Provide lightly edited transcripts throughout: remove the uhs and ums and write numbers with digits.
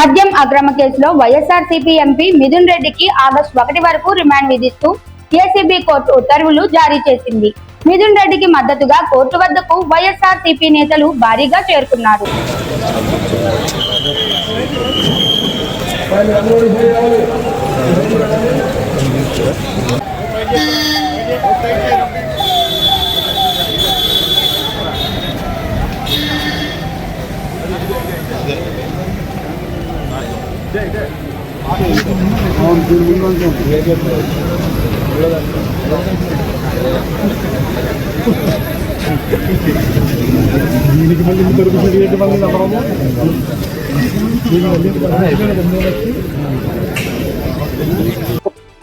మద్యం అక్రమ కేసులో వైఎస్ఆర్సీపీ ఎంపీ మిథున్ రెడ్డికి ఆగస్టు 1 వరకు రిమాండ్ విధిస్తూ ఏసీబీ కోర్టు ఉత్తర్వులు జారీ చేసింది. మిథున్ రెడ్డికి మద్దతుగా కోర్టు వద్దకు వైఎస్ఆర్సీపీ నేతలు భారీగా చేరుకున్నారు.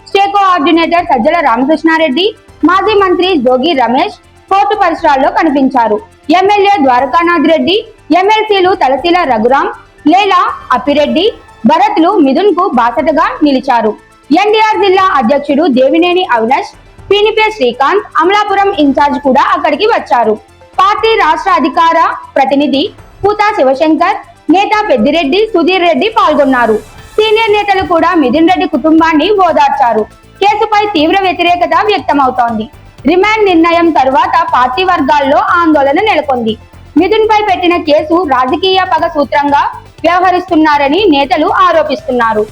స్టేట్ కోఆర్డినేటర్ సజ్జల రామకృష్ణారెడ్డి, మాజీ మంత్రి జోగి రమేష్ కోర్టు పరిసరాల్లో కనిపించారు. ఎమ్మెల్యే ద్వారకానాథ్ రెడ్డి, ఎమ్మెల్సీలు తలశీల రఘురాం, లేలా అప్పిరెడ్డి, భరత్లు మిథున్ కు బాసటగా నిలిచారు. ఎన్టీఆర్ జిల్లా అధ్యక్షుడు దేవినేని అవినాష్, పీనిపే శ్రీకాంత్, అమలాపురం ఇన్ఛార్జ్ కూడా అక్కడికి వచ్చారు. పార్టీ రాష్ట్ర అధికార ప్రతినిధి పూతా శివశంకర్, నేత పెద్దిరెడ్డి, సుధీర్ రెడ్డి పాల్గొన్నారు. సీనియర్ నేతలు కూడా మిథున్ రెడ్డి కుటుంబాన్ని ఓదార్చారు. కేసుపై తీవ్ర వ్యతిరేకత వ్యక్తమవుతోంది. రిమాండ్ నిర్ణయం తర్వాత పార్టీ వర్గాల్లో ఆందోళన నెలకొంది. మిథున్ పై పెట్టిన కేసు రాజకీయ పగ సూత్రంగా వ్యవహరిస్తున్నారని నేతలు ఆరోపిస్తున్నారు.